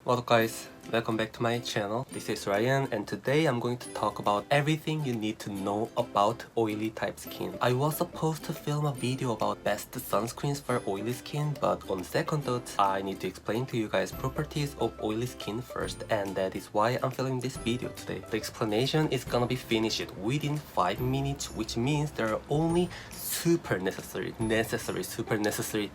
What's up guys, welcome back to my channel. This is Ryan and today I'm going to talk about everything you need to know about oily type skin. I was supposed to film a video about best sunscreens for oily skin, but on second thought I need to explain to you guys properties of oily skin first, and that is why I'm filming this video today. The explanation is gonna be finished within 5 minutes, which means there are only super necessary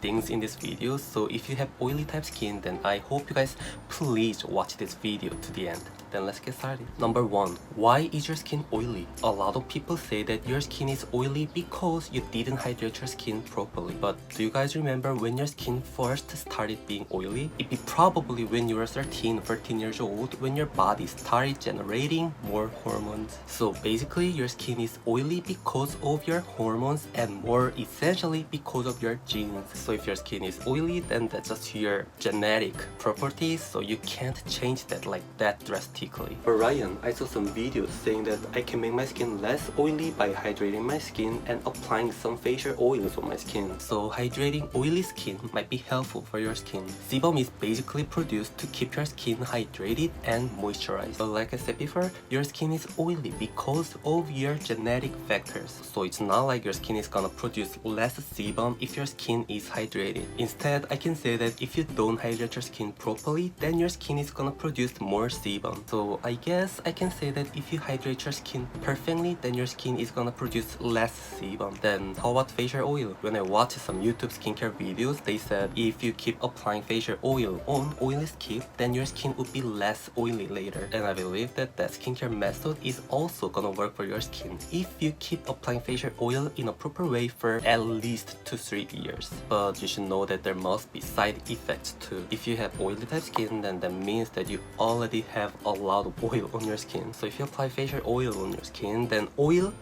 things in this video. So if you have oily type skin, then I hope you guys please watch this video to the end. Then let's get started. Number 1. Why is your skin oily? A lot of people say that your skin is oily because you didn't hydrate your skin properly. But do you guys remember when your skin first started being oily? It'd be probably when you were 13, 14 years old, when your body started generating more hormones. So basically your skin is oily because of your hormones and more essentially because of your genes. So if your skin is oily, then that's just your genetic properties, so you can't change that like that drastically. For Ryan, I saw some videos saying that I can make my skin less oily by hydrating my skin and applying some facial oils on my skin. So hydrating oily skin might be helpful for your skin. Sebum is basically produced to keep your skin hydrated and moisturized. But like I said before, your skin is oily because of your genetic factors. So it's not like your skin is gonna produce less sebum if your skin is hydrated. Instead, I can say that if you don't hydrate your skin properly, then your skin is gonna produce more sebum. So I guess I can say that if you hydrate your skin perfectly, then your skin is gonna produce less sebum. Then how about facial oil? When I watched some YouTube skincare videos, they said if you keep applying facial oil on oily skin, then your skin would be less oily later. And I believe that that skincare method is also gonna work for your skin if you keep applying facial oil in a proper way for at least 2 to 3 years. But you should know that there must be side effects too. If you have oily type skin, then that means that you already have a lot of oil on your skin. So if you apply facial oil on your skin, then oil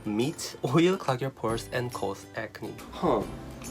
clog your pores and cause acne.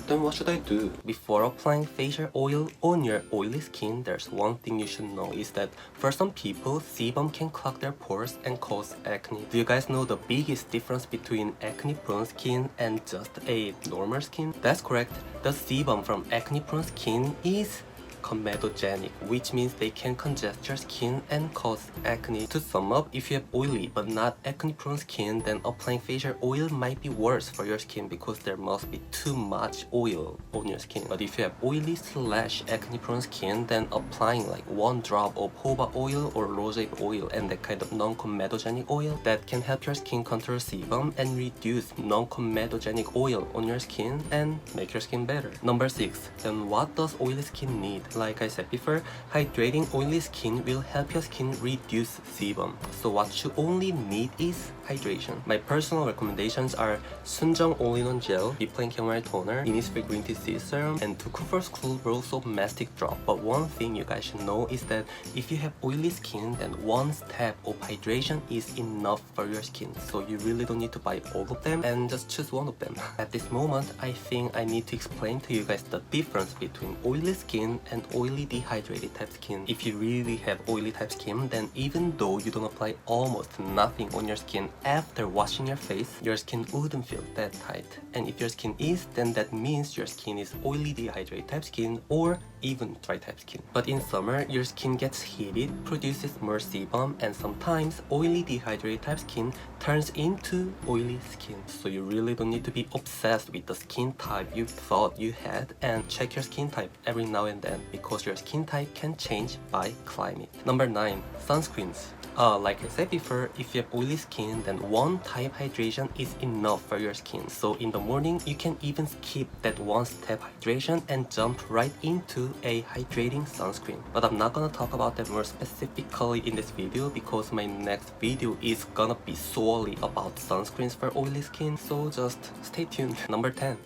Then what should I do? Before applying facial oil on your oily skin, there's one thing you should know is that for some people, sebum can clog their pores and cause acne. Do you guys know the biggest difference between acne-prone skin and just a normal skin? That's correct. The sebum from acne-prone skin is comedogenic, which means they can congest your skin and cause acne. To sum up, if you have oily but not acne prone skin, then applying facial oil might be worse for your skin because there must be too much oil on your skin. But if you have oily / acne prone skin, then applying like 1 drop of jojoba oil or rosehip oil and that kind of non-comedogenic oil, that can help your skin control sebum and reduce non-comedogenic oil on your skin and make your skin better. Number 6. Then what does oily skin need? Like I said before, hydrating oily skin will help your skin reduce sebum. So what you only need is hydration. My personal recommendations are Sunjung All-in-One Gel, Replaying Chamomile Toner, Innisfree Green Tea Sea Serum, and 2 First Cool Roll Soap Mastic Drop. But one thing you guys should know is that if you have oily skin, then 1 step of hydration is enough for your skin. So you really don't need to buy all of them and just choose one of them. At this moment, I think I need to explain to you guys the difference between oily skin and oily dehydrated type skin. If you really have oily type skin, then even though you don't apply almost nothing on your skin after washing your face, your skin wouldn't feel that tight. And if your skin is, then that means your skin is oily dehydrated type skin or even dry type skin. But in summer, your skin gets heated, produces more sebum, and sometimes oily dehydrated type skin turns into oily skin. So you really don't need to be obsessed with the skin type you thought you had, and check your skin type every now and then because your skin type can change by climate. Number 9. Sunscreens. Like I said before, if you have oily skin, then 1 type hydration is enough for your skin. So in the morning, you can even skip that 1 step hydration and jump right into a hydrating sunscreen. But I'm not gonna talk about that more specifically in this video because my next video is gonna be solely about sunscreens for oily skin, so just stay tuned. Number 10.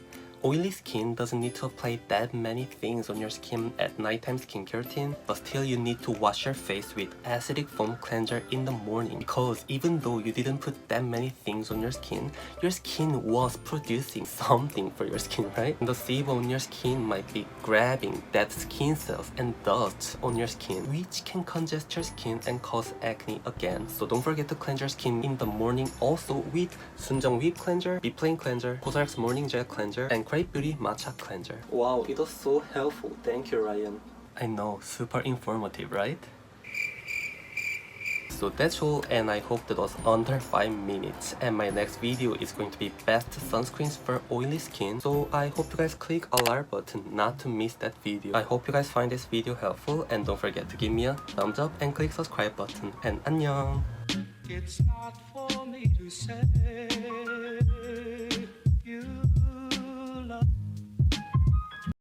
Oily skin doesn't need to apply that many things on your skin at nighttime skincare routine, but still you need to wash your face with acidic foam cleanser in the morning, because even though you didn't put that many things on your skin was producing something for your skin, right? And the sebum on your skin might be grabbing dead skin cells and dust on your skin, which can congest your skin and cause acne again. So don't forget to cleanse your skin in the morning also with Sunjung Whip Cleanser, Replaying Cleanser, COSRX Morning Gel Cleanser, and Krave Beauty Matcha Cleanser. Wow, it was so helpful. Thank you, Ryan. I know, super informative, right? So that's all, and I hope that was under 5 minutes. And my next video is going to be best sunscreens for oily skin. So I hope you guys click a like button not to miss that video. I hope you guys find this video helpful, and don't forget to give me a thumbs up and click subscribe button. And annyeong! It's not for me to say you love